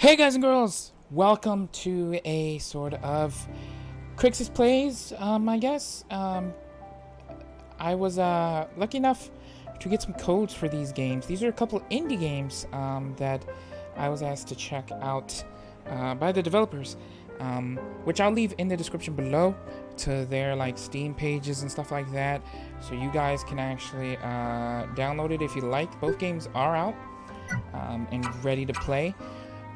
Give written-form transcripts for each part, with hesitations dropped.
Hey guys and girls, welcome to a sort of Crixus Plays, I guess. I was lucky enough to get some codes for these games. These are a couple indie games that I was asked to check out by the developers, which I'll leave in the description below to their like Steam pages and stuff like that, so you guys can actually download it if you like. Both games are out and ready to play.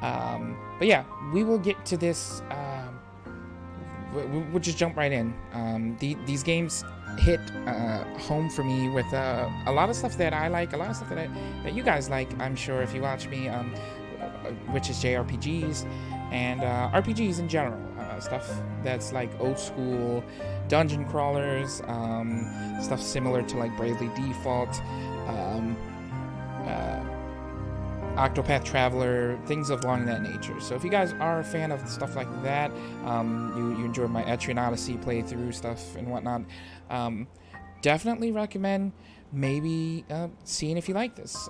But yeah, we will get to this. We'll just jump right in. These games hit home for me with a lot of stuff that I like, a lot of stuff that you guys like, I'm sure, if you watch me, which is JRPGs and RPGs in general. Stuff that's like old school dungeon crawlers, stuff similar to like Bravely Default, Octopath Traveler, things along that nature. So if you guys are a fan of stuff like that, you enjoy my Etrian Odyssey playthrough stuff and whatnot, definitely recommend maybe seeing if you like this.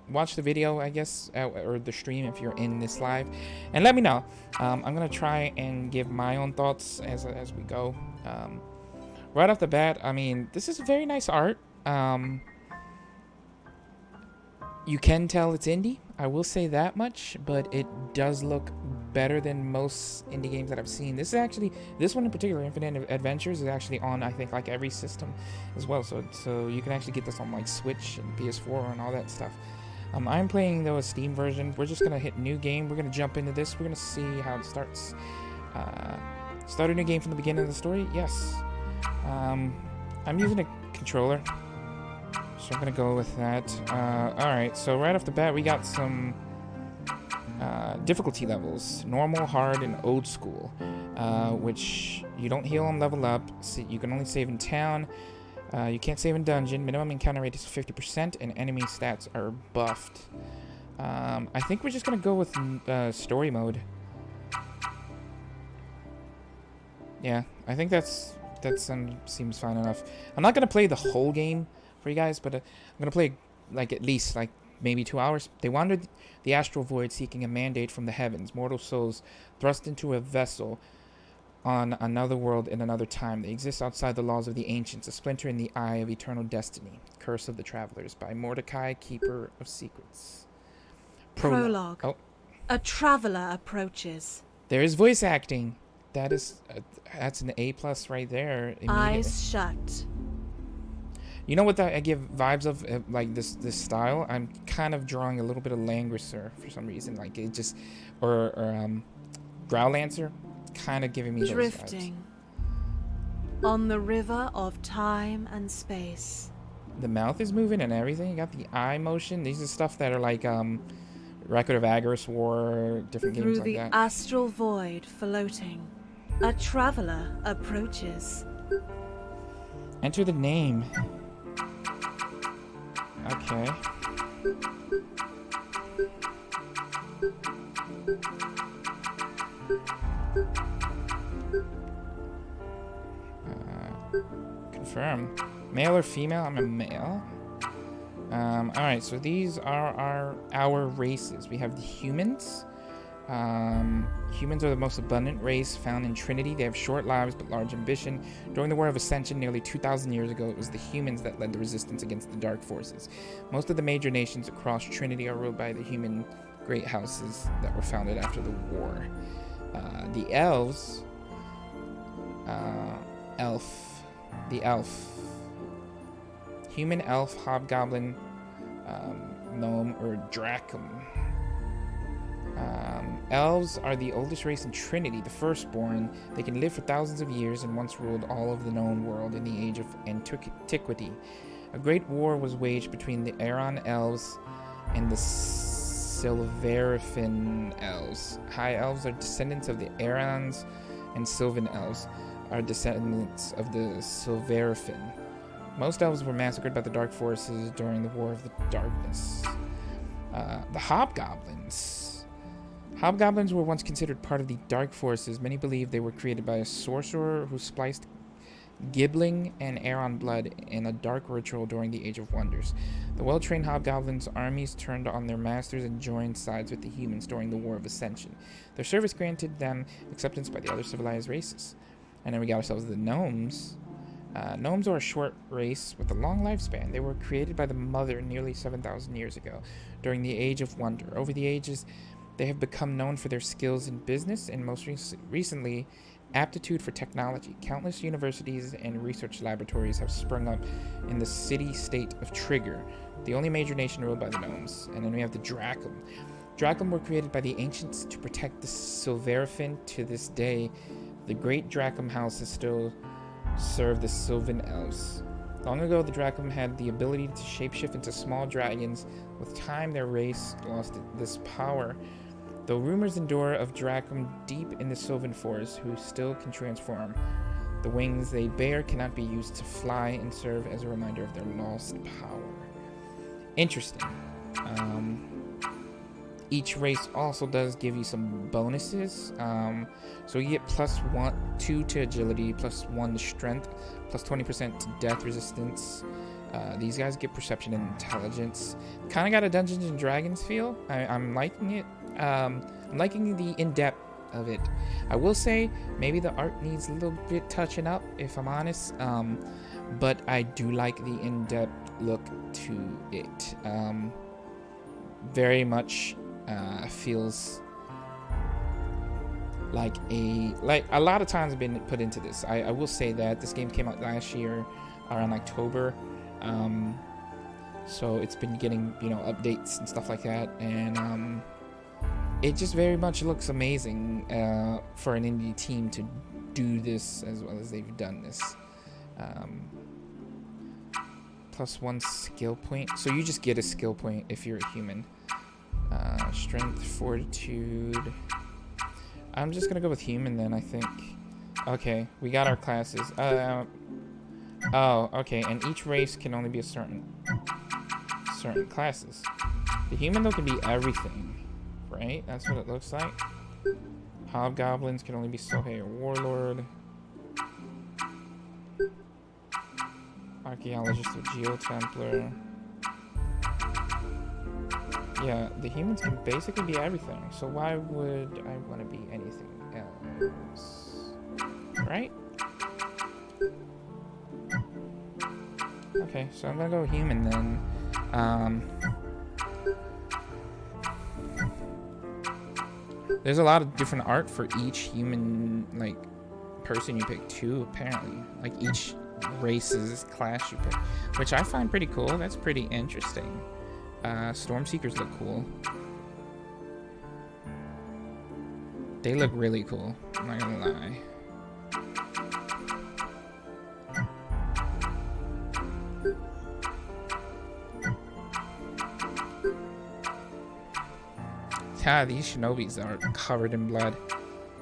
Watch the video, I guess, or the stream if you're in this live, and let me know. I'm gonna try and give my own thoughts as we go. Right off the bat, I mean, this is very nice art. You can tell it's indie, I will say that much, but it does look better than most indie games that I've seen. This one in particular, Infinite Adventures, is actually on, I think, like every system as well. So you can actually get this on like Switch and PS4 and all that stuff. I'm playing though a Steam version. We're just gonna hit new game. We're gonna jump into this. We're gonna see how it starts. Start a new game from the beginning of the story. Yes. I'm using a controller, so I'm gonna go with that. Alright, so right off the bat, we got some difficulty levels: normal, hard, and old school. Which you don't heal and level up. So you can only save in town. You can't save in dungeon. Minimum encounter rate is 50%, and enemy stats are buffed. I think we're just gonna go with story mode. Yeah, I think that seems fine enough. I'm not gonna play the whole game for you guys, but I'm gonna play like at least like maybe 2 hours. They wandered the astral void seeking a mandate from the heavens. Mortal souls thrust into a vessel on another world in another time. They exist outside the laws of the ancients, a splinter in the eye of eternal destiny. Curse of the Travelers by Mordecai, Keeper of Secrets. Prologue. Oh, a traveler approaches. there is voice acting. That's an A+ right there. Eyes shut. You know what I give vibes of, like this style? I'm kind of drawing a little bit of Langrisser for some reason, like it just, or Growlancer, kind of giving me those Drifting vibes. on the river of time and space. The mouth is moving and everything. You got the eye motion. These are stuff that are like Record of Agaris War, different games like that. Through the astral void floating, a traveler approaches. Enter the name. Okay. Confirm. Male or female? I'm a male. Alright, so these are our races. We have the humans. Humans are the most abundant race found in Trinity. They have short lives but large ambition. During the War of Ascension nearly 2,000 years ago, it was the humans that led the resistance against the Dark Forces. Most of the major nations across Trinity are ruled by the human great houses that were founded after the war. The elves, human, elf, hobgoblin, gnome, or drachm. Elves are the oldest race in Trinity, the firstborn. They can live for thousands of years and once ruled all of the known world in the age of antiquity. A great war was waged between the Aeron elves and the Silverfin elves. High elves are descendants of the Aerons, and Sylvan elves are descendants of the Silverfin. Most elves were massacred by the Dark Forces during the War of the Darkness. The Hobgoblins. Hobgoblins were once considered part of the Dark Forces. Many believe they were created by a sorcerer who spliced gibbling and Aeron blood in a dark ritual during the Age of Wonders. The well-trained hobgoblins' armies turned on their masters and joined sides with the humans during the War of Ascension. Their service granted them acceptance by the other civilized races. And then we got ourselves the gnomes. Gnomes are a short race with a long lifespan. They were created by the Mother nearly 7,000 years ago, during the Age of Wonder. Over the ages, they have become known for their skills in business and most recently, aptitude for technology. Countless universities and research laboratories have sprung up in the city-state of Trigger, the only major nation ruled by the gnomes. And then we have the Dracum. Dracum were created by the ancients to protect the Silverfin. To this day, the great Dracum houses still serve the Sylvan elves. Long ago, the Dracum had the ability to shapeshift into small dragons. With time, their race lost this power, though rumors endure of Dracum deep in the Sylvan forest who still can transform. The wings they bear cannot be used to fly and serve as a reminder of their lost power. Interesting. Each race also does give you some bonuses. So you get +2 to agility, +1 to strength, +20% to death resistance. These guys get perception and intelligence. Kind of got a Dungeons and Dragons feel. I'm liking it. I'm liking the in-depth of it. I will say maybe the art needs a little bit touching up, if I'm honest. But I do like the in-depth look to it. Very much feels like a lot of times have been put into this. I will say that this game came out last year around October. So it's been getting, updates and stuff like that, and it just very much looks amazing for an indie team to do this as well as they've done this. +1 skill point, so you just get a skill point if you're a human. Strength, fortitude. I'm just gonna go with human then, I think. Okay, we got our classes. Oh, okay, and each race can only be a certain classes. The human though can be everything, right? That's what it looks like. Hobgoblins can only be Sohei or Warlord. Archaeologist or Geotemplar. Yeah, the humans can basically be everything, so why would I want to be anything else? Right? Okay, so I'm gonna go human then. There's a lot of different art for each human, person you pick too, apparently. Like, each race's class you pick, which I find pretty cool. That's pretty interesting. Stormseekers look cool. They look really cool, I'm not gonna lie. Yeah, these shinobis are covered in blood.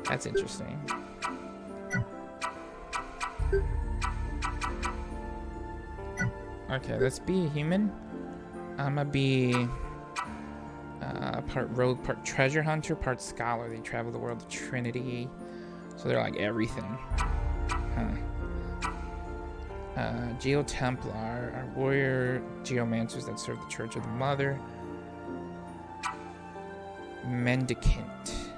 That's interesting. Okay, let's be a human. I'm gonna be part rogue, part treasure hunter, part scholar. They travel the world of Trinity, so they're like everything. Geotemplar are warrior geomancers that serve the Church of the Mother. Mendicant.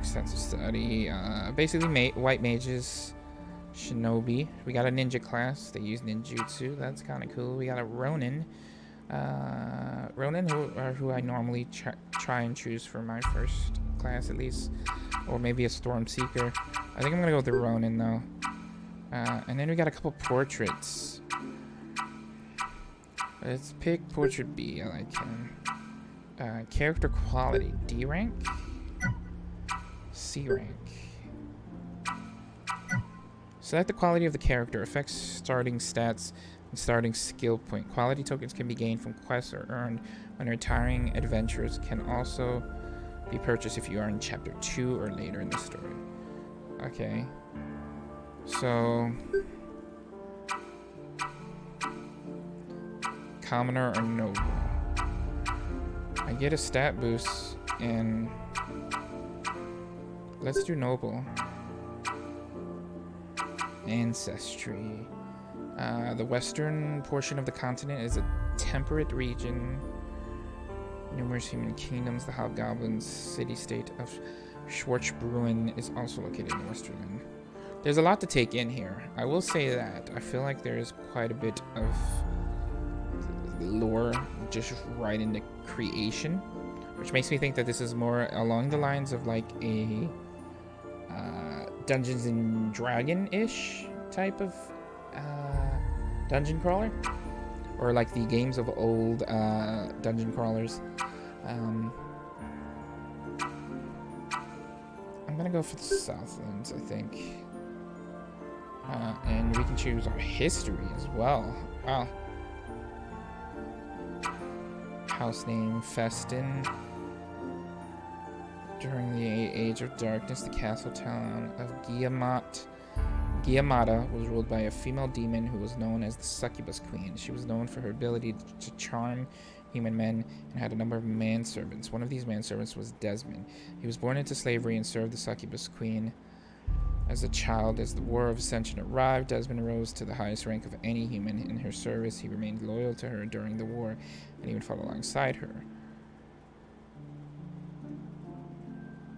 Extensive study. Basically, white mages. Shinobi. We got a ninja class. They use ninjutsu. That's kind of cool. We got a Ronin. Ronin, who I normally try and choose for my first class, at least. Or maybe a Stormseeker. I think I'm going to go with the Ronin, though. And then we got a couple portraits. Let's pick Portrait B. I like him. Character quality. D rank? C rank. Select the quality of the character. Affects starting stats and starting skill point. Quality tokens can be gained from quests or earned when retiring. Adventures can also be purchased if you are in chapter 2 or later in the story. Okay. So... commoner or noble. I get a stat boost and let's do noble. Ancestry. The western portion of the continent is a temperate region. Numerous human kingdoms. The hobgoblins city-state of Schwarzbrunn is also located in Westerland. There's a lot to take in here. I will say that. I feel like there is quite a bit of lore just right in the creation, which makes me think that this is more along the lines of like a Dungeons and Dragon-ish type of dungeon crawler, or like the games of old dungeon crawlers. I'm gonna go for the Southlands, I think, and we can choose our history as well. Wow. House name Festin. During the Age of Darkness, the castle town of Guiamata was ruled by a female demon who was known as the Succubus Queen. She was known for her ability to charm human men and had a number of manservants. One of these manservants was Desmond. He was born into slavery and served the Succubus Queen as a child. As the War of Ascension arrived, Desmond rose to the highest rank of any human in her service. He remained loyal to her during the war and even fought alongside her.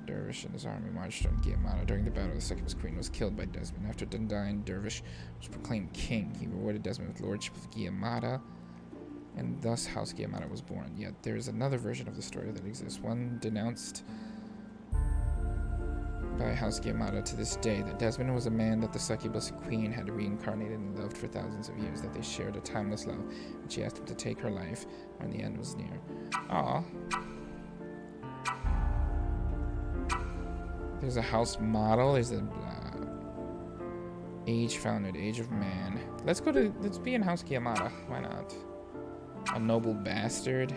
Dervish and his army marched on Guiamata. During the battle, the Succubus Queen was killed by Desmond. After Dundyne, Dervish was proclaimed king. He rewarded Desmond with lordship of Guiamata, and thus House Guiamata was born. Yet there is another version of the story that exists, one denounced by House Guiamata to this day, that Desmond was a man that the Succubus Queen had reincarnated and loved for thousands of years, that they shared a timeless love, and she asked him to take her life when the end was near. Aww. There's a house model. There's a age founded, Age of Man. Let's be in House Guiamata. Why not? A noble bastard.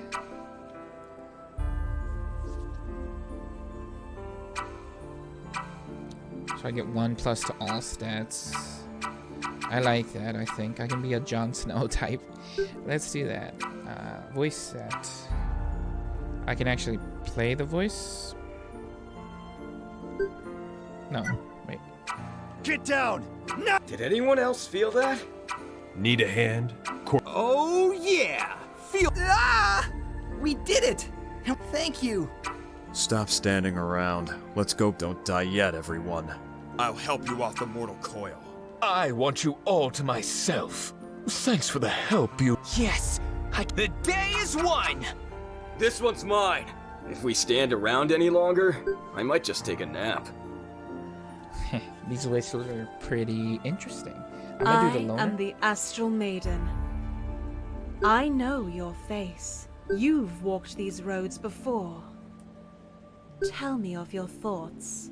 So I get 1+ to all stats. I like that. I think I can be a Jon Snow type. Let's do that. Voice set. I can actually play the voice. No, wait. Get down! No! Did anyone else feel that? Need a hand? Oh yeah! Feel. Ah! We did it! Thank you! Stop standing around. Let's go. Don't die yet, everyone. I'll help you off the mortal coil. I want you all to myself. Thanks for the help, you. Yes! The day is won! This one's mine. If we stand around any longer, I might just take a nap. These whistles are pretty interesting. I'm gonna do the loner. I am the Astral Maiden. I know your face. You've walked these roads before. Tell me of your thoughts.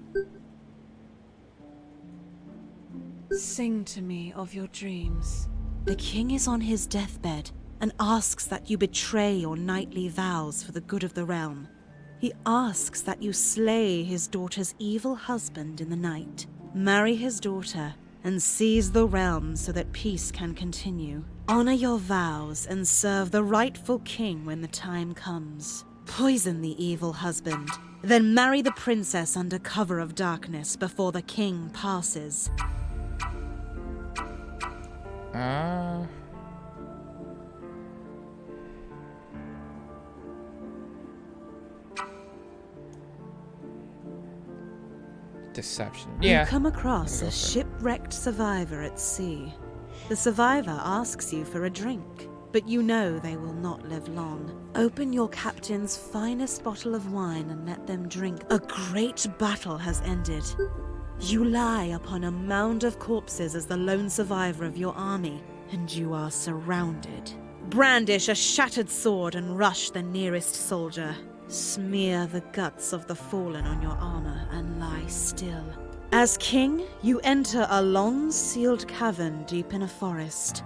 Sing to me of your dreams. The king is on his deathbed and asks that you betray your knightly vows for the good of the realm. He asks that you slay his daughter's evil husband in the night, marry his daughter, and seize the realm so that peace can continue. Honor your vows and serve the rightful king when the time comes. Poison the evil husband, then marry the princess under cover of darkness before the king passes. Deception. Yeah. You come across a shipwrecked survivor at sea. The survivor asks you for a drink, but you know they will not live long. Open your captain's finest bottle of wine and let them drink. A great battle has ended. You lie upon a mound of corpses as the lone survivor of your army, and you are surrounded. Brandish a shattered sword and rush the nearest soldier. Smear the guts of the fallen on your armor and lie still. As king, you enter a long sealed cavern deep in a forest.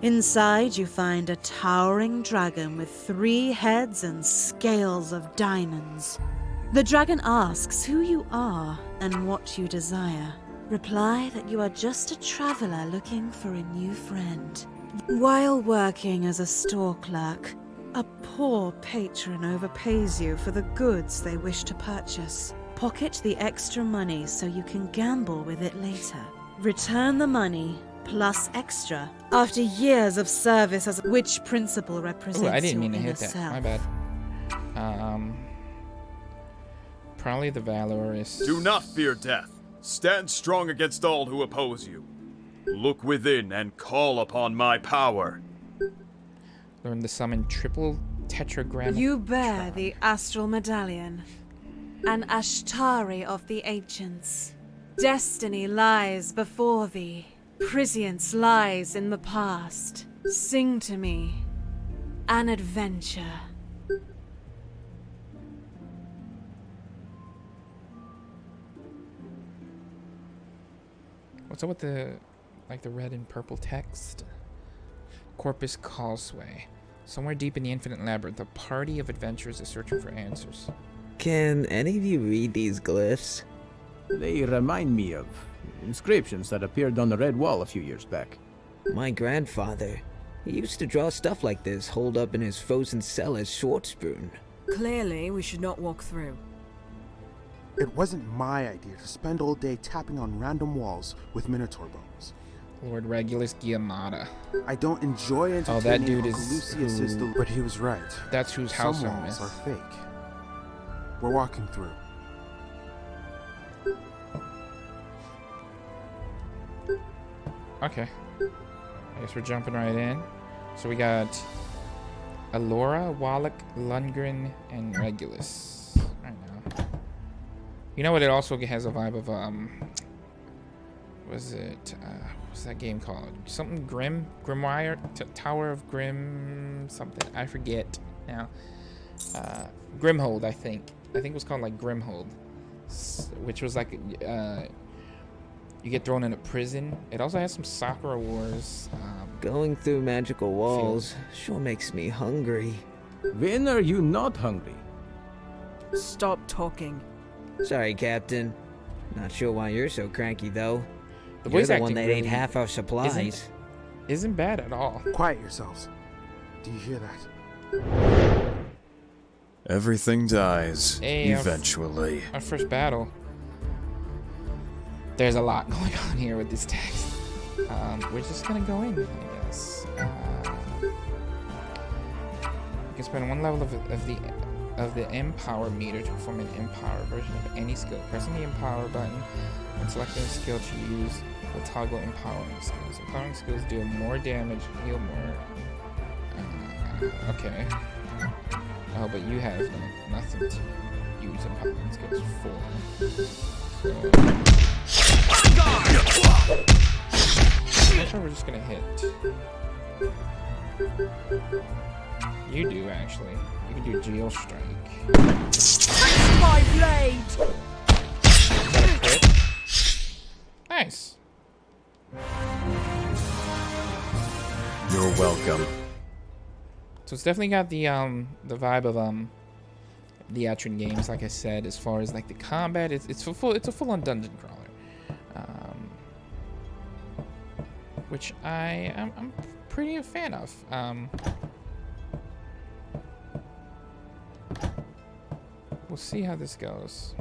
Inside you find a towering dragon with 3 heads and scales of diamonds. The dragon asks who you are and what you desire. Reply that you are just a traveler looking for a new friend. While working as a store clerk, a poor patron overpays you for the goods they wish to purchase. Pocket the extra money so you can gamble with it later. Return the money, plus extra, after years of service as which principle represents Ooh, I didn't your mean to inner hit that. self. My bad. Probably the Valorous. Do not fear death. Stand strong against all who oppose you. Look within and call upon my power. Learn to summon triple tetragram. You bear the astral medallion, an Ashtari of the ancients. Destiny lies before thee. Prescience lies in the past. Sing to me an adventure. What's up with the red and purple text? Corpus Causeway. Somewhere deep in the infinite labyrinth, a party of adventurers is searching for answers. Can any of you read these glyphs? They remind me of inscriptions that appeared on the Red Wall a few years back. My grandfather, he used to draw stuff like this holed up in his frozen cell as Schwarzbrunn. Clearly, we should not walk through. It wasn't my idea to spend all day tapping on random walls with Minotaur bones. Lord Regulus Giamata. I don't enjoy entertaining that dude Uncle is Lucius is the... But he was right. That's whose house Some home walls is. are fake. We're walking through. Okay. I guess we're jumping right in. So we got Alora, Wallach, Lundgren, and Regulus right now. You know what? It also has a vibe of was it what's that game called? Something Grimoire, Tower of Grim something. I forget now. Grimhold, I think it was called like Grimhold, which was like you get thrown in a prison. It also has some Sakura Wars. Going through magical walls sure makes me hungry. When are you not hungry? Stop talking. Sorry, Captain. Not sure why you're so cranky, though. The You're voice the acting one that really ate half our supplies. Isn't bad at all. Quiet yourselves. Do you hear that? Everything dies, Hey, eventually. Our first battle. There's a lot going on here with this text. We're just gonna go in, I guess. You can spend one level of the Empower meter to perform an Empower version of any skill. Pressing the Empower button when selecting a skill to use will toggle empowering skills. Empowering skills deal more damage, heal more. Okay. Oh, but you have nothing to use empowering skills for. I'm sure we're just gonna hit. You do actually. You can do Geo Strike. My blade! Is that a crit? Nice. You're welcome. So it's definitely got the vibe of the Atron games, like I said, as far as like the combat. It's a full-on dungeon crawler. Which I'm pretty a fan of. We'll see how this goes.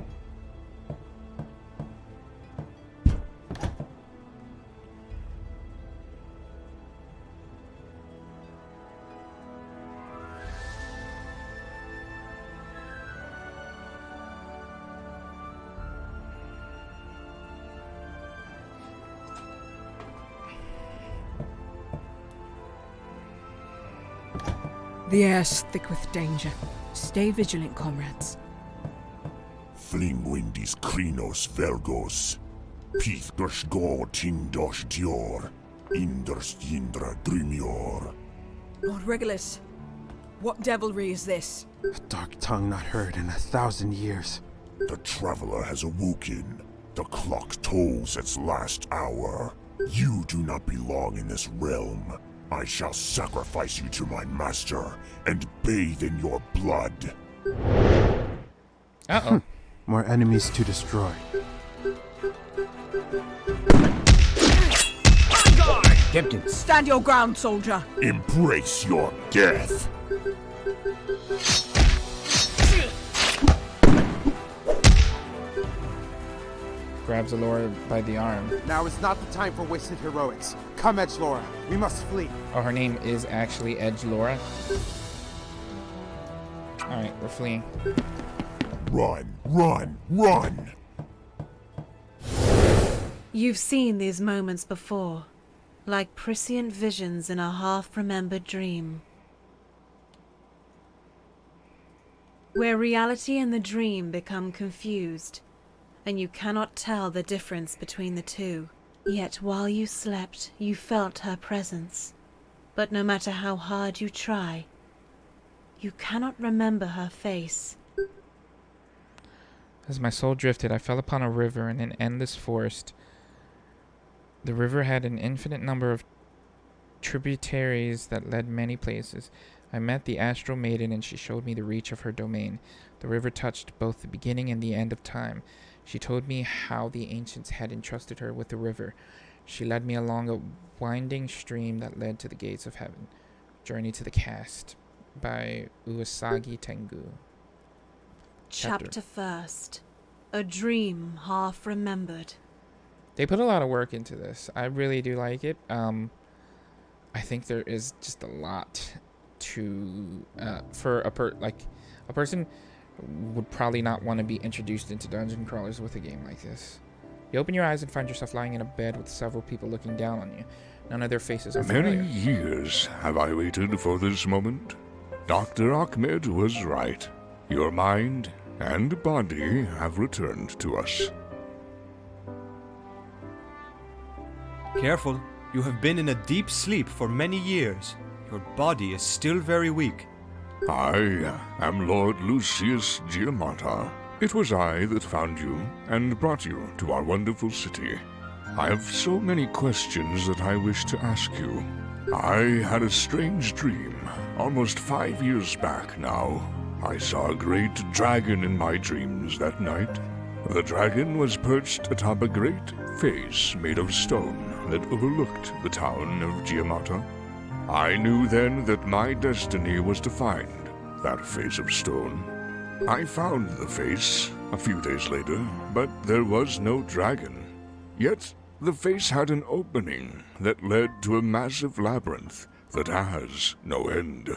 The air's thick with danger. Stay vigilant, comrades. Flingwindis Krinos Velgos, Pithgers Go Tindos Dior, Inders Yindra Drimior. Lord Regulus, what devilry is this? A dark tongue not heard in 1,000 years. The traveler has awoken. The clock tolls its last hour. You do not belong in this realm. I shall sacrifice you to my master and bathe in your blood. Uh-oh. More enemies to destroy. Captain, stand your ground, soldier. Embrace your death. grabs Alora by the arm. Now is not the time for wasted heroics. Come, Edgelora. We must flee. Oh, her name is actually Edgelora. Alright, we're fleeing. Run, run, run! You've seen these moments before, like prescient visions in a half-remembered dream. Where reality and the dream become confused, and you cannot tell the difference between the two. Yet while you slept, you felt her presence. But no matter how hard you try, you cannot remember her face. As my soul drifted, I fell upon a river in an endless forest. The river had an infinite number of tributaries that led many places. I met the astral maiden, and she showed me the reach of her domain. The river touched both the beginning and the end of time. She told me how the ancients had entrusted her with the river. She led me along a winding stream that led to the gates of heaven. Journey to the Cast by Uesagi Tengu. Chapter 1st. A Dream Half Remembered. They put a lot of work into this. I really do like it. I think there is just a lot to for a person would probably not want to be introduced into dungeon crawlers with a game like this. You open your eyes and find yourself lying in a bed with several people looking down on you. None of their faces are familiar. Many years have I waited for this moment. Dr. Ahmed was right. Your mind and body have returned to us. Careful. You have been in a deep sleep for many years. Your body is still very weak. I am Lord Lucius Giamata. It was I that found you and brought you to our wonderful city. I have so many questions that I wish to ask you. I had a strange dream almost 5 years back now. I saw a great dragon in my dreams that night. The dragon was perched atop a great face made of stone that overlooked the town of Giamata. I knew then that my destiny was to find that face of stone. I found the face a few days later, but there was no dragon. Yet the face had an opening that led to a massive labyrinth that has no end.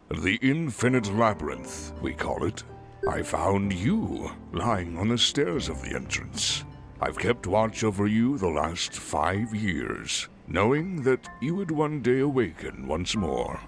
The Infinite Labyrinth, we call it. I found you lying on the stairs of the entrance. I've kept watch over you the last 5 years, knowing that you would one day awaken once more.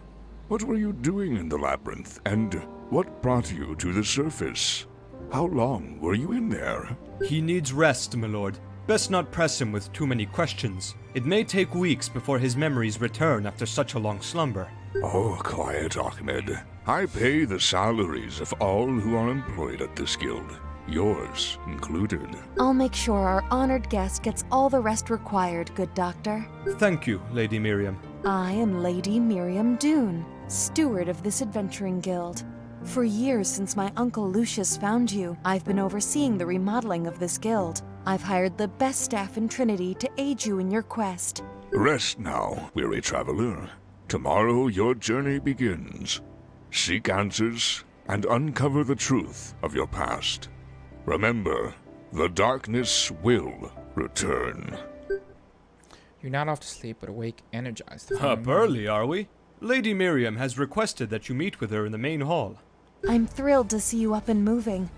What were you doing in the labyrinth, and what brought you to the surface? How long were you in there? He needs rest, my lord. Best not press him with too many questions. It may take weeks before his memories return after such a long slumber. Oh, quiet, Ahmed. I pay the salaries of all who are employed at this guild, yours included. I'll make sure our honored guest gets all the rest required, good doctor. Thank you, Lady Miriam. I am Lady Miriam Dune, steward of this adventuring guild. For years since my uncle Lucius found you, I've been overseeing the remodeling of this guild. I've hired the best staff in Trinity to aid you in your quest. Rest now, weary traveler. Tomorrow your journey begins. Seek answers and uncover the truth of your past. Remember, the darkness will return. You're not off to sleep, but awake, energized. Up early, are we? Lady Miriam has requested that you meet with her in the main hall. I'm thrilled to see you up and moving.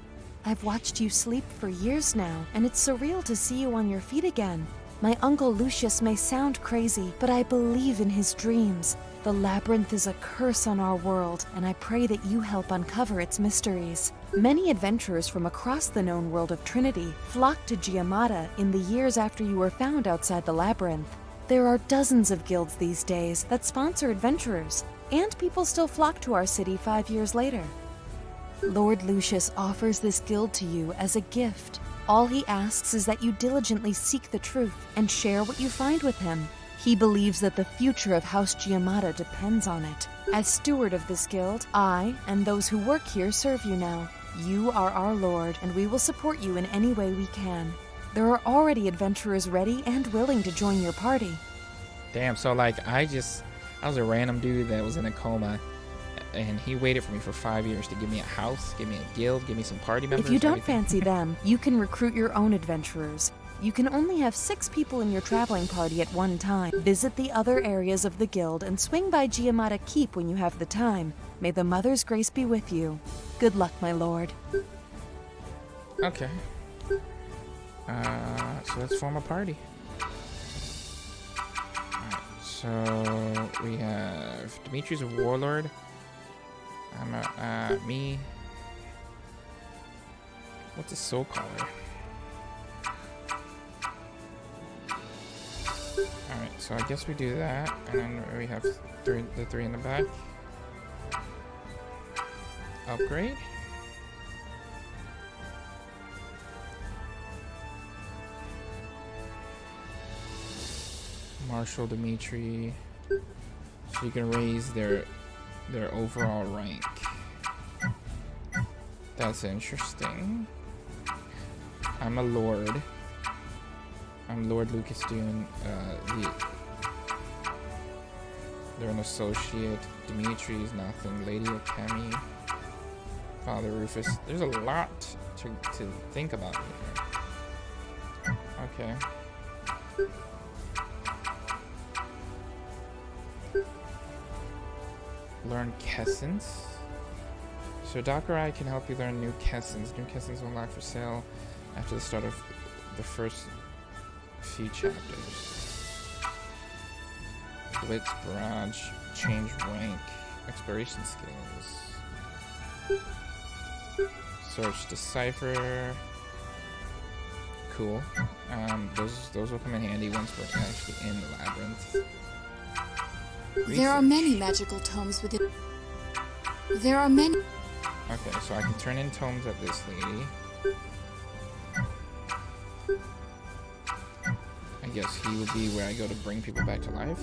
I've watched you sleep for years now, and it's surreal to see you on your feet again. My uncle Lucius may sound crazy, but I believe in his dreams. The labyrinth is a curse on our world, and I pray that you help uncover its mysteries. Many adventurers from across the known world of Trinity flocked to Giamata in the years after you were found outside the labyrinth. There are dozens of guilds these days that sponsor adventurers, and people still flock to our city 5 years later. Lord Lucius offers this guild to you as a gift. All he asks is that you diligently seek the truth and share what you find with him. He believes that the future of House Giamata depends on it. As steward of this guild, I and those who work here serve you now. You are our lord, and we will support you in any way we can. There are already adventurers ready and willing to join your party. Damn, so like I was a random dude that was in a coma, and he waited for me for 5 years to give me a house, give me a guild, give me some party members. If you don't everything. fancy them, you can recruit your own adventurers. You can only have 6 people in your traveling party at one time. Visit the other areas of the guild and swing by Giamata Keep when you have the time. May the Mother's grace be with you. Good luck, my lord. Okay. So let's form a party. Alright, so we have Dimitri's a warlord. Me. What's a soul caller? Alright, so I guess we do that, and then we have the three in the back. Upgrade. Marshal Dimitri, so you can raise their overall rank. That's interesting. I'm a lord. I'm Lord Lucas Dune. They're an associate. Dimitri is nothing. Lady Akemi. Father Rufus. There's a lot to think about here. Okay. Learn Kessens. So Dakurai can help you learn new Kessens. New Kessens will unlock for sale after the start of the first few chapters. Blitz, Barrage, Change Rank, Exploration Skills. Search, Decipher. Cool. Those will come in handy once we're actually in the labyrinth. There are many magical tomes within. There are many. Okay, so I can turn in tomes at this lady. I guess he would be where I go to bring people back to life.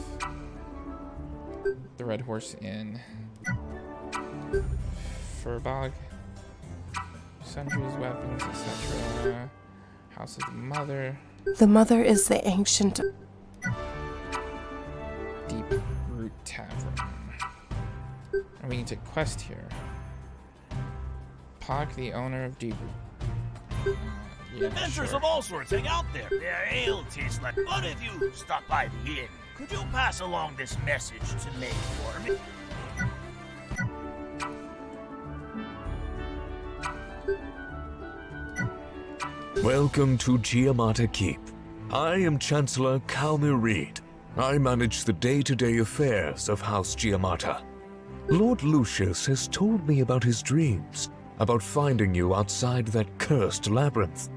The Red Horse Inn. Furbog. Sundries, weapons, etc. House of the Mother. The Mother is the ancient. Deep Root Tavern. And we can take quest here. Pog, the owner of Deep Root. Yeah, Adventurers sure. of all sorts hang out there. Their ale tastes like. But if you stop by the inn, could you pass along this message to me for me? Welcome to Giamata Keep. I am Chancellor Calmir Reed. I manage the day-to-day affairs of House Giamata. Lord Lucius has told me about his dreams, about finding you outside that cursed labyrinth.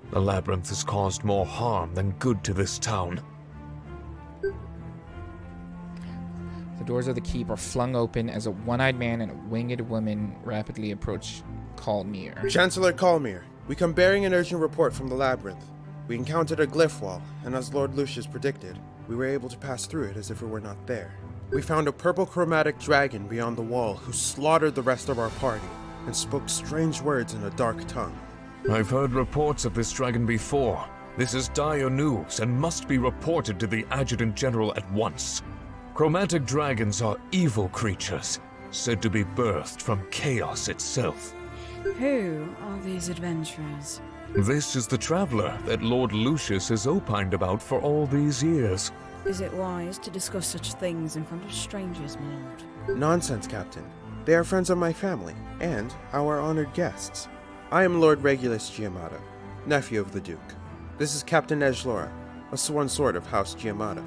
The labyrinth has caused more harm than good to this town. The doors of the keep are flung open as a one-eyed man and a winged woman rapidly approach Calmir. Chancellor Calmir, we come bearing an urgent report from the labyrinth. We encountered a glyph wall, and as Lord Lucius predicted, we were able to pass through it as if it were not there. We found a purple chromatic dragon beyond the wall who slaughtered the rest of our party and spoke strange words in a dark tongue. I've heard reports of this dragon before. This is dire news and must be reported to the Adjutant General at once. Chromatic dragons are evil creatures, said to be birthed from chaos itself. Who are these adventurers? This is the traveler that Lord Lucius has opined about for all these years. Is it wise to discuss such things in front of strangers, my lord? Nonsense, Captain. They are friends of my family, and our honored guests. I am Lord Regulus Giamata, nephew of the Duke. This is Captain Edgelora, a sworn sword of House Giamata.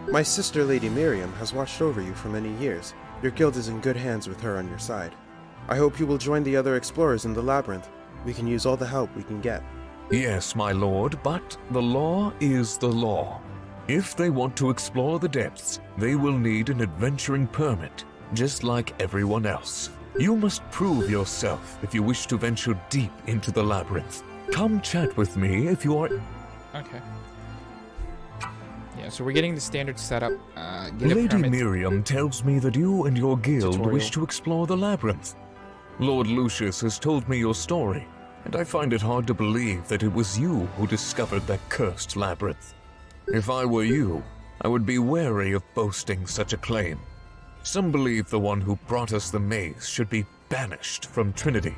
My sister, Lady Miriam, has watched over you for many years. Your guild is in good hands with her on your side. I hope you will join the other explorers in the labyrinth. We can use all the help we can get. Yes, my lord, but the law is the law. If they want to explore the depths, they will need an adventuring permit, just like everyone else. You must prove yourself if you wish to venture deep into the labyrinth. Come chat with me if you are... Okay. Yeah, so we're getting the standard setup. Lady Miriam tells me that you and your guild Tutorial. wish to explore the labyrinth. Lord Lucius has told me your story, and I find it hard to believe that it was you who discovered that cursed labyrinth. If I were you, I would be wary of boasting such a claim. Some believe the one who brought us the maze should be banished from Trinity.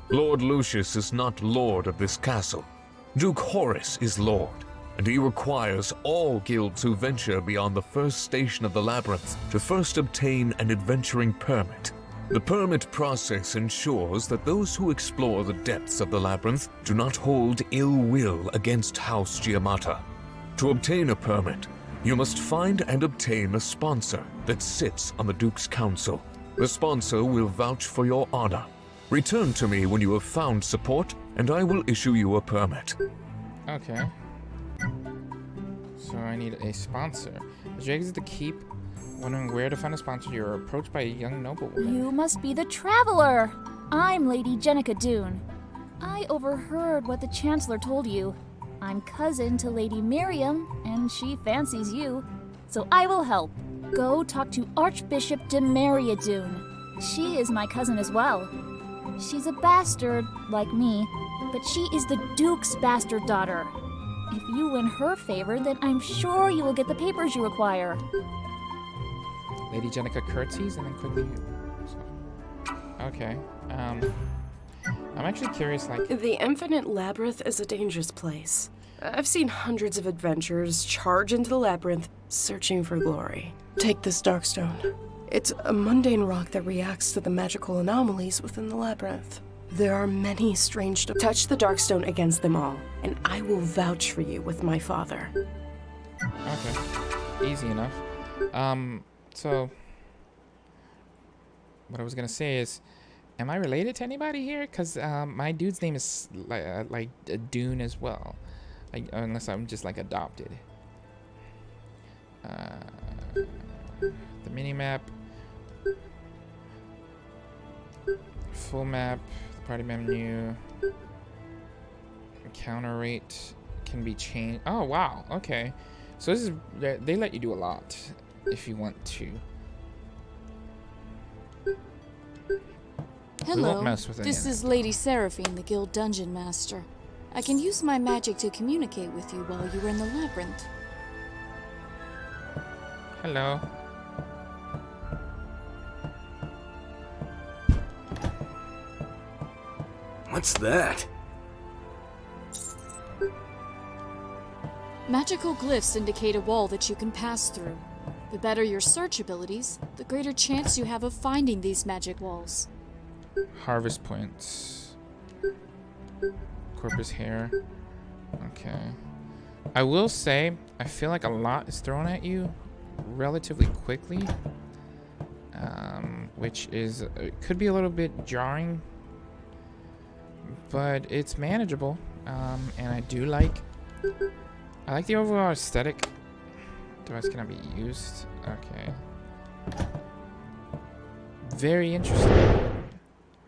Lord Lucius is not lord of this castle. Duke Horace is Lord, and he requires all guilds who venture beyond the first station of the labyrinth to first obtain an adventuring permit. The permit process ensures that those who explore the depths of the labyrinth do not hold ill will against House Giamata. To obtain a permit, you must find and obtain a sponsor that sits on the Duke's Council. The sponsor will vouch for your honor. Return to me when you have found support, and I will issue you a permit. Okay. So I need a sponsor. As you exit the keep, wondering where to find a sponsor, you're approached by a young noblewoman. You must be the traveler! I'm Lady Jenica Dune. I overheard what the Chancellor told you. I'm cousin to Lady Miriam, and she fancies you. So I will help. Go talk to Archbishop Demeria Dune. She is my cousin as well. She's a bastard, like me, but she is the Duke's bastard daughter. If you win her favor, then I'm sure you will get the papers you require. Lady Jenica curtsies and then quickly... Okay. I'm actually curious, like... The Infinite Labyrinth is a dangerous place. I've seen hundreds of adventurers charge into the labyrinth, searching for glory. Take this Darkstone. It's a mundane rock that reacts to the magical anomalies within the labyrinth. There are many strange... Touch the Darkstone against them all, and I will vouch for you with my father. Okay. Easy enough. So... What I was gonna say is... Am I related to anybody here? Because my dude's name is like Dune as well. Like, unless I'm just like adopted. The mini-map. Full map. The party menu. Encounter rate can be changed. Oh, wow. Okay. So this is... They let you do a lot if you want to. Hello, this is Lady Seraphine, the Guild Dungeon Master. I can use my magic to communicate with you while you're in the labyrinth. Hello. What's that? Magical glyphs indicate a wall that you can pass through. The better your search abilities, the greater chance you have of finding these magic walls. Harvest points. Corpus hair. Okay. I will say, I feel like a lot is thrown at you relatively quickly. Which is, could be a little bit jarring. But it's manageable. And I do like... I like the overall aesthetic. Device cannot be used. Okay. Very interesting.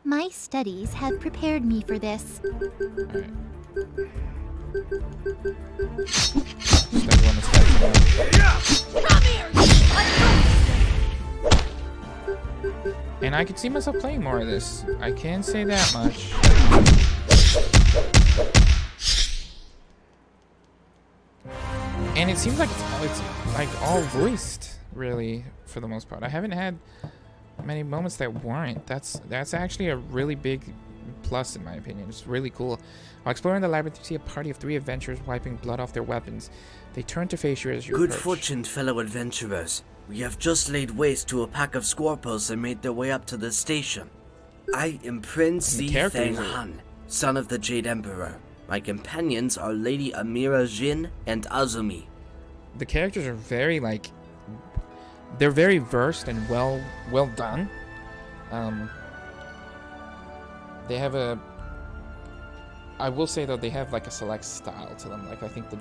My studies have prepared me for this. Alright. And I could see myself playing more of this. I can say that much. And it seems like it's like all voiced, really, for the most part. I haven't had many moments that weren't. That's actually a really big plus in my opinion. It's really cool. While exploring the labyrinth, you see a party of 3 adventurers wiping blood off their weapons. They turn to face you as you Good approach. fortune, fellow adventurers. We have just laid waste to a pack of squirpels that made their way up to the station. I am Prince Zifeng Han, son of the Jade Emperor. My companions are Lady Amira Jin and Azumi. The characters are very like... They're very versed and well done. They have a... I will say though, they have like a select style to them. Like I think the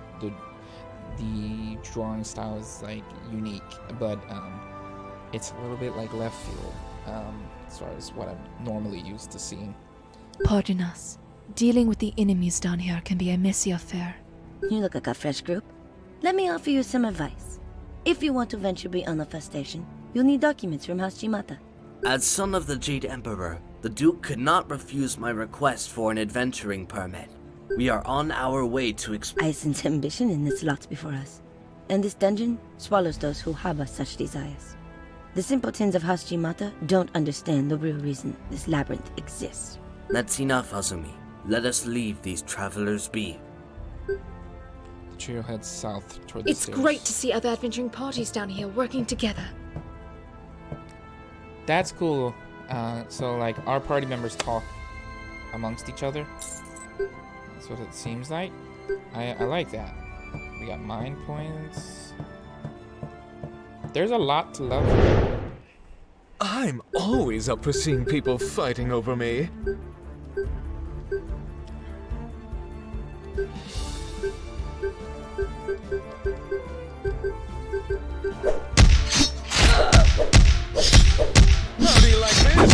drawing style is like unique, but it's a little bit like left field as far as what I'm normally used to seeing. Pardon us. Dealing with the enemies down here can be a messy affair. You look like a fresh group. Let me offer you some advice. If you want to venture beyond the first station, you'll need documents from House Giamata. As son of the Jade Emperor, the Duke could not refuse my request for an adventuring permit. We are on our way to I sense ambition in this lot before us, and this dungeon swallows those who harbor such desires. The simpletons of House Giamata don't understand the real reason this labyrinth exists. That's enough, Azumi. Let us leave these travelers be. trio heads south toward the It's stairs. great to see other adventuring parties down here working together. That's cool. So like our party members talk amongst each other. That's what it seems like. I like that. We got mind points. There's a lot to love. I'm always up for seeing people fighting over me. How do you like this?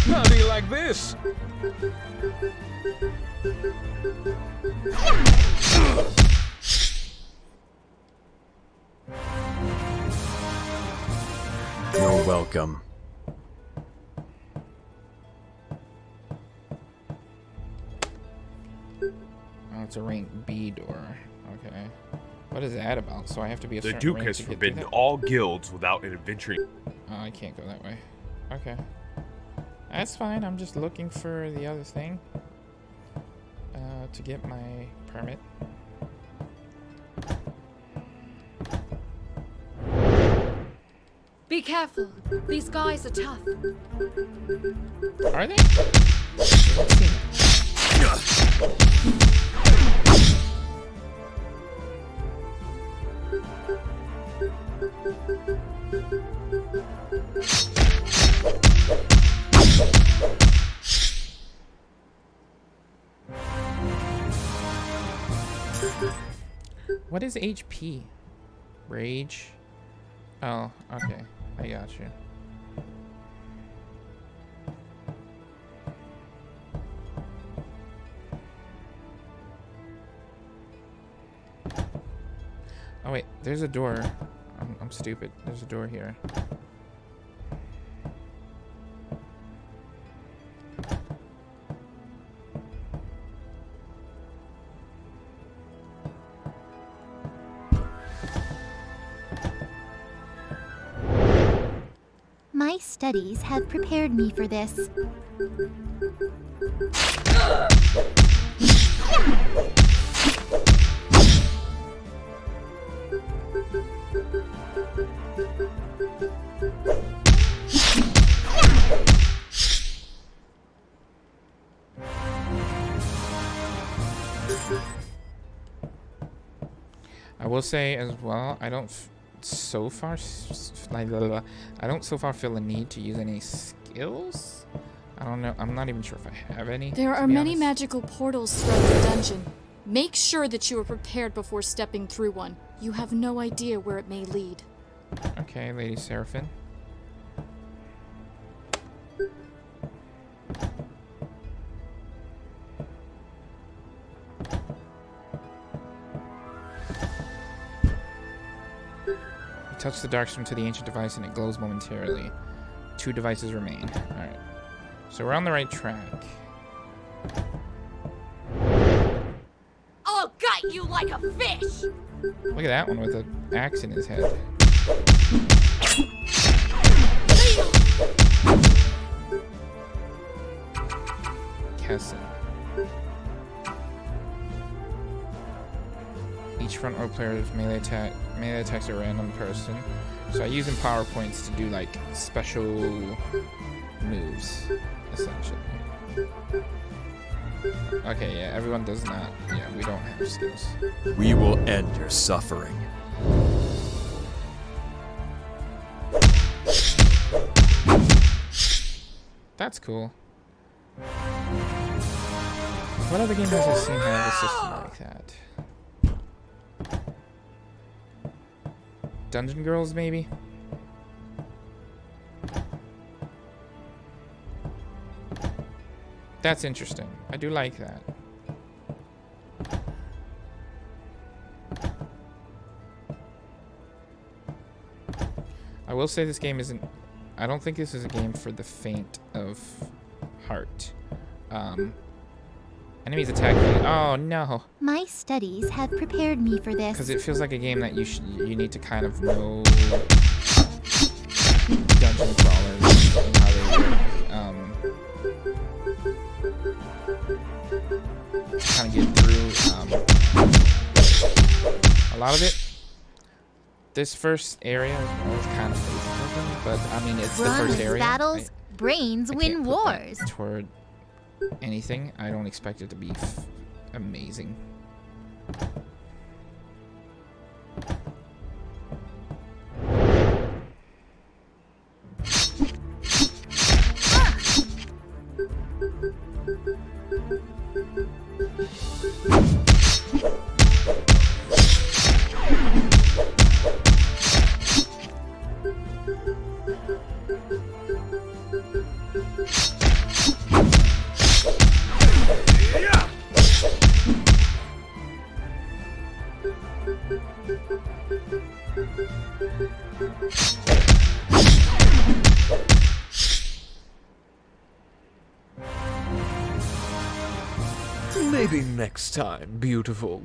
How do you like this? You're welcome. Oh, it's a rank B door. Okay. What is that about? So I have to be a The certain Duke rank has to get through forbidden that? all guilds without an adventuring. Oh, I can't go that way. Okay. That's fine. I'm just looking for the other thing. To get my permit. Be careful. These guys are tough. Are they? What is HP? Rage? Oh, okay. I got you. Oh wait, there's a door. I'm stupid. There's a door here. My studies have prepared me for this. I will say as well, I don't so far I don't so far feel a need to use any skills. I don't know. I'm not even sure if I have any. There are many magical portals throughout the dungeon. Make sure that you are prepared before stepping through one. You have no idea where it may lead. Okay, Lady Seraphine. Touch the Darkstone to the ancient device and it glows momentarily. 2 devices remain. Alright. So we're on the right track. I'll gut you like a fish! Look at that one with an axe in his head. Kessin. Each front row player's melee attacks a random person. So I use in PowerPoints to do like special moves, essentially. Okay, yeah, everyone does not. Yeah, we don't have skills. We will end your suffering. That's cool. What other game has I seen have a system like that? Dungeon Girls, maybe? That's interesting. I do like that. I will say this game isn't... I don't think this is a game for the faint of heart. Enemies attack you. Oh, no. My studies have prepared me for this. Because it feels like a game that you need to kind of know dungeon crawlers and how they work. Kind of get through a lot of it. This first area is kind of basic, but I mean it's the first area. Battles, brains win wars. Toward anything, I don't expect it to be amazing. Maybe next time, beautiful.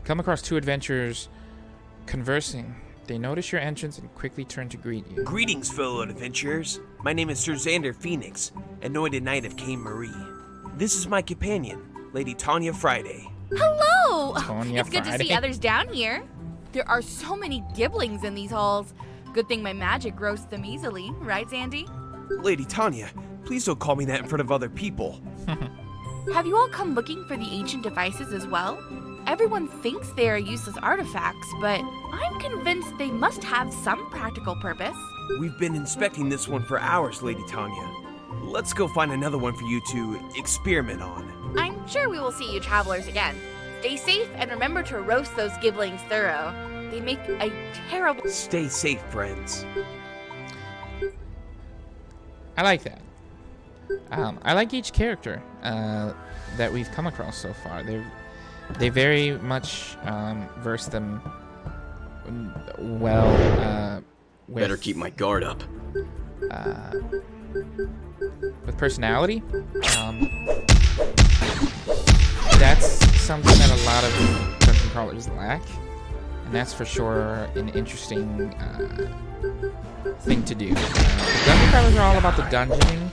Come across two adventurers conversing. They notice your entrance and quickly turn to greet you. Greetings, fellow adventurers. My name is Sir Xander Phoenix, anointed knight of Cain Marie. This is my companion, Lady Tanya Friday. Hello! Tanya It's good to Friday. see others down here. There are so many giblings in these halls. Good thing my magic roasts them easily, right, Zandy? Lady Tanya, please don't call me that in front of other people. Have you all come looking for the ancient devices as well? Everyone thinks they are useless artifacts, but I'm convinced they must have some practical purpose. We've been inspecting this one for hours, Lady Tanya. Let's go find another one for you to experiment on. I'm sure we will see you travelers again. Stay safe and remember to roast those giblings thorough. They make a terrible... Stay safe, friends. I like that. I like each character that we've come across so far. They very much verse them well. Better keep my guard up. With personality. That's something that a lot of dungeon crawlers lack, and that's for sure an interesting thing to do. Dungeon crawlers are all about the dungeoning.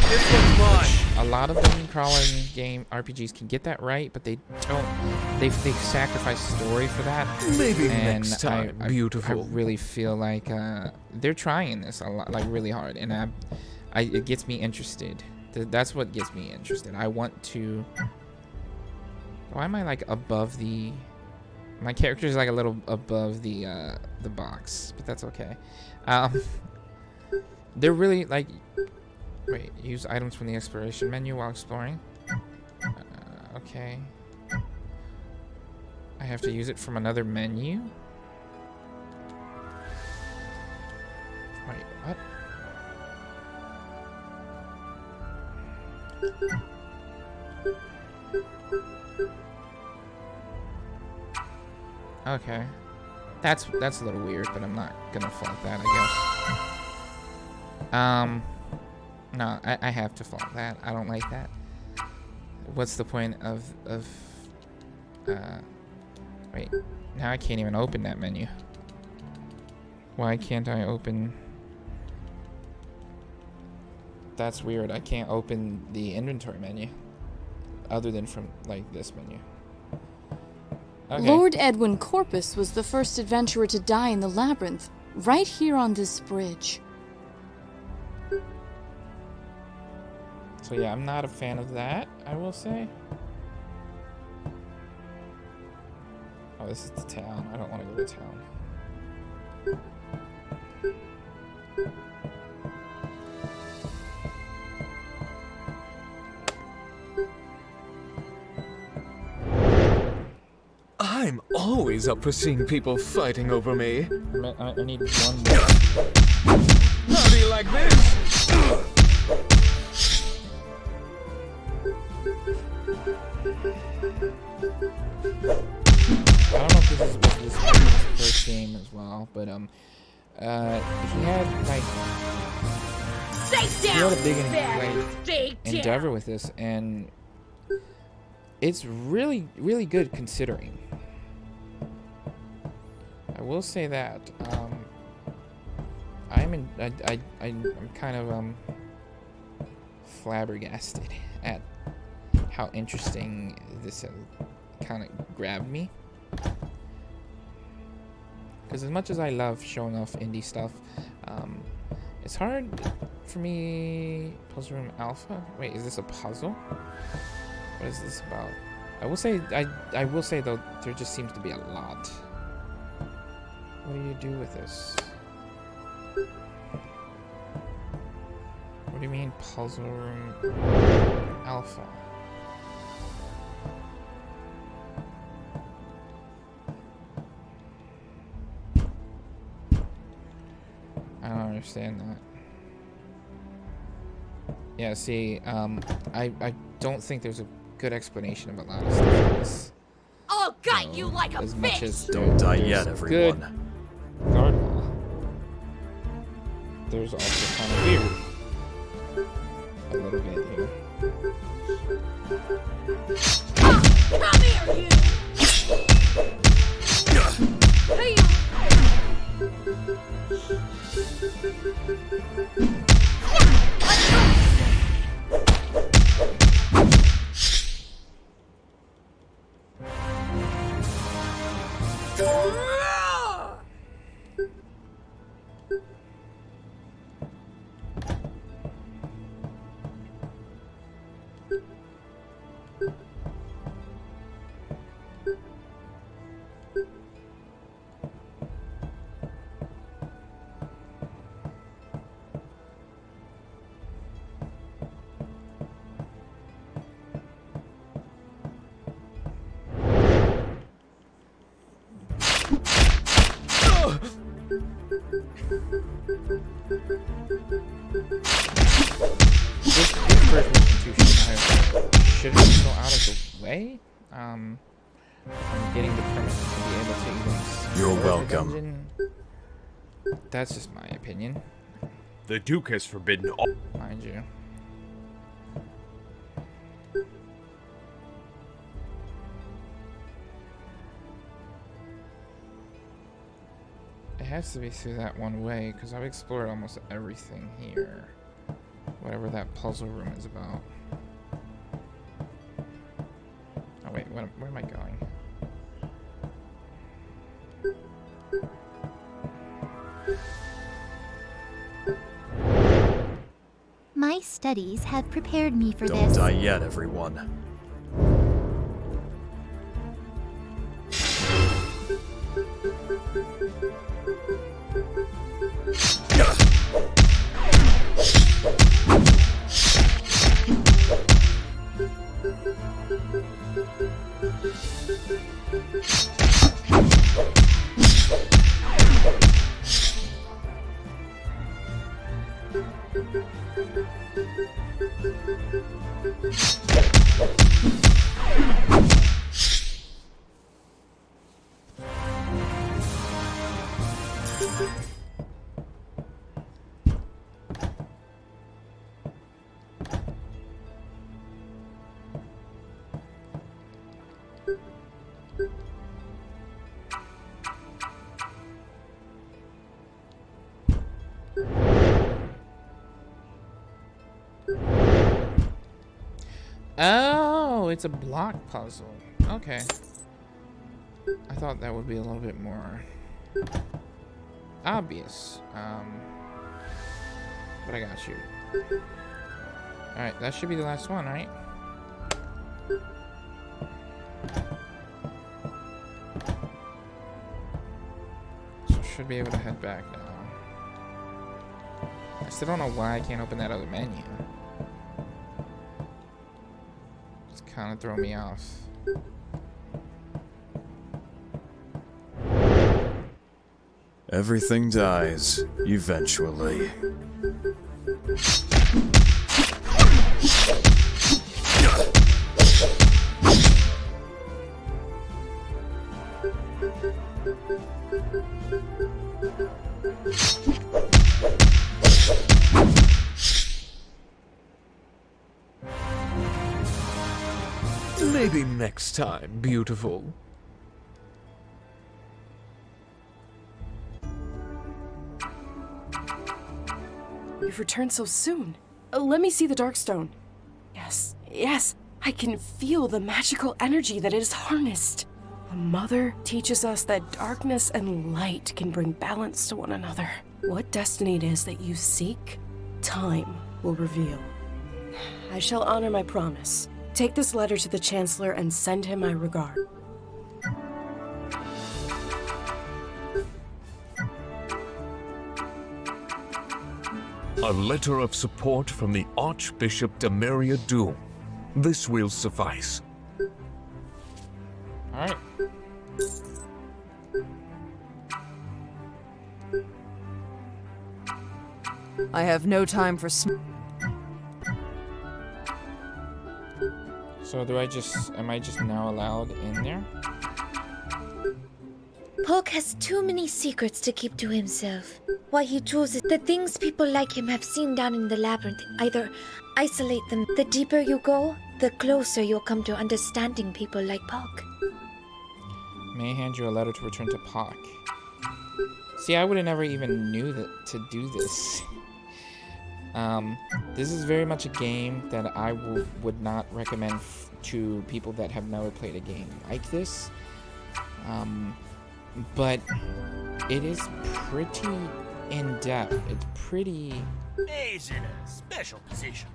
This one's mine. A lot of dungeon crawling game RPGs can get that right, but they don't. They've sacrificed story for that. Maybe and next time, beautiful. I really feel like they're trying this a lot, like really hard, and it gets me interested. That's what gets me interested. I want to. Why am I like above the? My character is like a little above the box, but that's okay. They're really like. Wait, use items from the exploration menu while exploring. Okay. I have to use it from another menu? Wait, what? Okay. That's a little weird, but I'm not gonna fault that, I guess. No, I have to fault that. I don't like that. What's the point of wait, now I can't even open that menu. Why can't I open? That's weird. I can't open the inventory menu other than from like this menu. Okay. Lord Edwin Corpus was the first adventurer to die in the labyrinth, right here on this bridge. So yeah, I'm not a fan of that, I will say. Oh, this is the town. I don't want to go to town. I'm always up for seeing people fighting over me. I need one more. How do you like this? I don't know if this is what this now, but he had like he had a big endeavor with this, and it's really good considering. I will say that I'm kind of flabbergasted at how interesting this kind of grabbed me. Because as much as I love showing off indie stuff, it's hard for me. Puzzle Room Alpha. Wait, is this a puzzle? What is this about? I will say though, there just seems to be a lot. What do you do with this? What do you mean, Puzzle Room Alpha? I don't understand that. Yeah, see, I don't think there's a good explanation of a lot of stuff. I'll gut you like a as much fish! as Don't die yet, everyone. Good guard, there's also kind of weird. A little bit here. Come here, you! Hey! This first mission too should go out of the way. I'm getting the permit to be able to even. You're explore the welcome. dungeon. That's just my opinion, The Duke has forbidden all. mind you. It has to be through that one way, because I've explored almost everything here. Whatever that puzzle room is about. Oh wait, where am I going? My studies have prepared me for Don't this. die yet, everyone. Oh, it's a block puzzle. Okay. I thought that would be a little bit more obvious. But I got you. Alright, that should be the last one, right? So should be able to head back now. I still don't know why I can't open that other menu. It's kind of throwing me off. Everything dies, eventually. Maybe next time, beautiful. You've returned so soon. Let me see the Darkstone. Yes, yes, I can feel the magical energy that it has harnessed. The Mother teaches us that darkness and light can bring balance to one another. What destiny it is that you seek, time will reveal. I shall honor my promise. Take this letter to the Chancellor and send him my regard. A letter of support from the Archbishop Demaria Doom. This will suffice. Alright. I have no time for So am I just now allowed in there? Poke has too many secrets to keep to himself. Why he chooses the things people like him have seen down in the labyrinth, either isolate them. The deeper you go, the closer you'll come to understanding people like Poke. May I hand you a letter to return to Pock? See, I would have never even knew that to do this. This is very much a game that I would not recommend to people that have never played a game like this. But it is pretty in-depth. It's pretty... May's in a special position.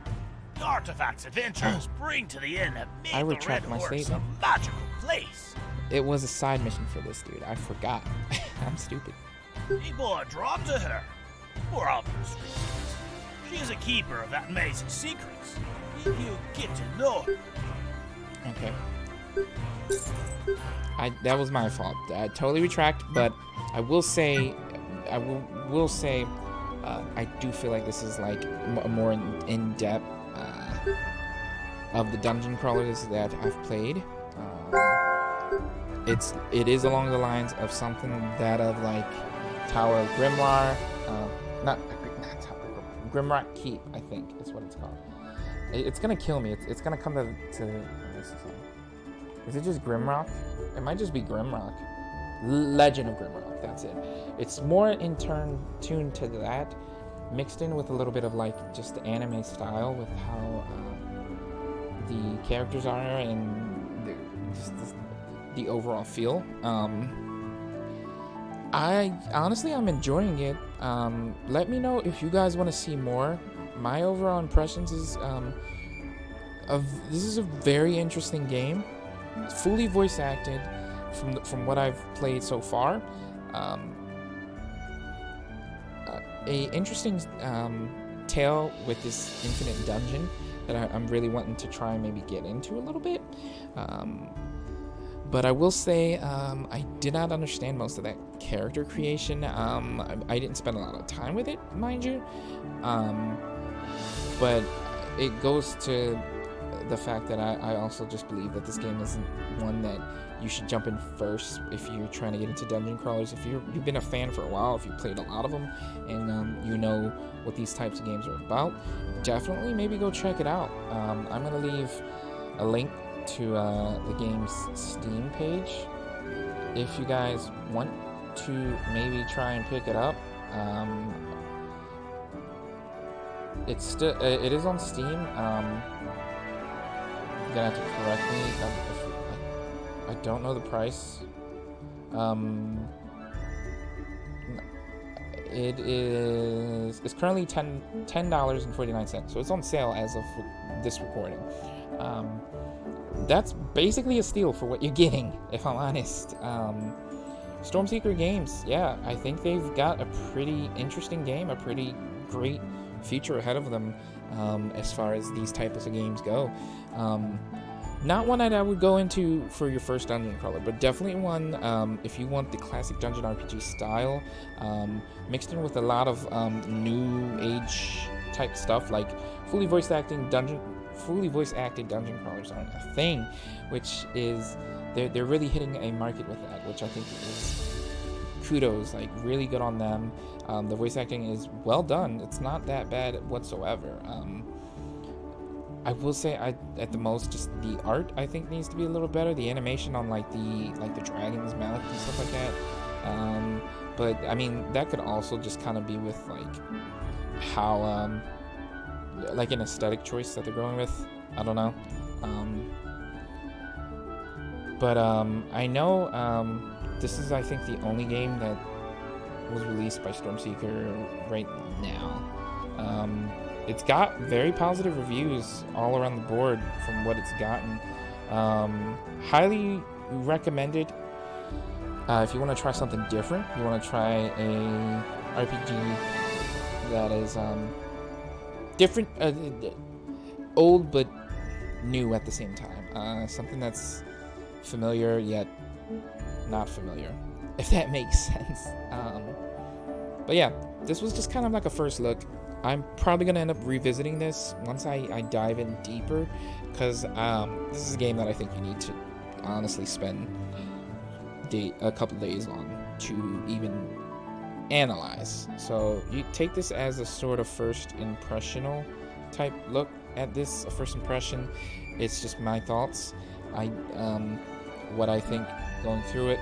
The artifacts adventurers bring to the inn have made I the retract Red my Horse a statement. magical place. It was a side mission for this dude. I forgot. I'm stupid. People are drawn to her for obvious reasons. She is a keeper of that amazing secrets. If you get to know her. Okay. That was my fault. I totally retract, but I will say, I do feel like this is like a more in-depth of the dungeon crawlers that I've played. It is along the lines of something that of like Tower of Grimlar, not Grimrock Keep, I think is what it's called. It's gonna kill me. It's gonna come to is it just Grimrock? It might just be Grimrock. Legend of Grimrock, that's it. It's more in tuned to that, mixed in with a little bit of like just the anime style with how the characters are and the overall feel. I'm enjoying it. Let me know if you guys want to see more. My overall impressions is this is a very interesting game. It's fully voice acted from what I've played so far. A interesting tale with this infinite dungeon that I'm really wanting to try and maybe get into a little bit. But I will say I did not understand most of that character creation. I didn't spend a lot of time with it, mind you. But it goes to the fact that I also just believe that this game isn't one that you should jump in first if you're trying to get into dungeon crawlers. If you've been a fan for a while, if you played a lot of them, and you know what these types of games are about, definitely maybe go check it out. I'm gonna leave a link to the game's Steam page if you guys want to maybe try and pick it up. It's still it is on Steam. You're gonna have to correct me if I don't know the price. It's currently $10.49, so it's on sale as of this recording. That's basically a steal for what you're getting, if I'm honest. Stormseeker Games, yeah, I think they've got a pretty interesting game, a pretty great future ahead of them as far as these types of games go. Not one that I would go into for your first dungeon crawler, but definitely one if you want the classic dungeon RPG style, mixed in with a lot of new age type stuff, like fully voice acted dungeon crawlers aren't a thing, which is they're really hitting a market with that, which I think is kudos, like really good on them. The voice acting is well done. It's not that bad whatsoever. I will say, at the most, just the art I think needs to be a little better. The animation on like the dragon's mouth and stuff like that. But I mean, that could also just kind of be with like how like an aesthetic choice that they're going with. I don't know. But I know this is, I think, the only game that was released by Stormseeker right now. It's got very positive reviews all around the board from what it's gotten. Highly recommended if you want to try something different. You want to try a RPG that is different, old but new at the same time. Something that's familiar yet not familiar, if that makes sense. But yeah, this was just kind of like a first look. I'm probably gonna end up revisiting this once I dive in deeper, because this is a game that I think you need to honestly spend a couple days on to even analyze. So you take this as a sort of first impressional type look at this, a first impression. It's just my thoughts. What I think going through it,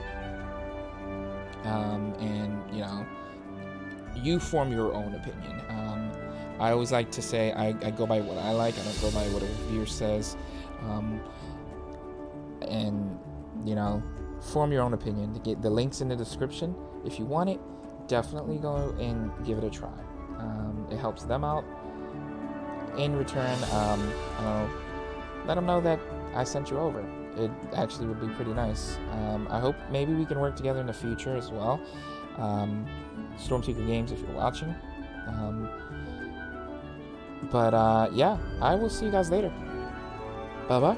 and you know, you form your own opinion. I always like to say I go by what I like. I don't go by what a reviewer says. And you know, form your own opinion. To get the links in the description, if you want it, definitely go and give it a try. It helps them out. In return, let them know that I sent you over. It actually would be pretty nice. I hope maybe we can work together in the future as well. Stormseeker Games, if you're watching. But yeah, I will see you guys later. Bye bye.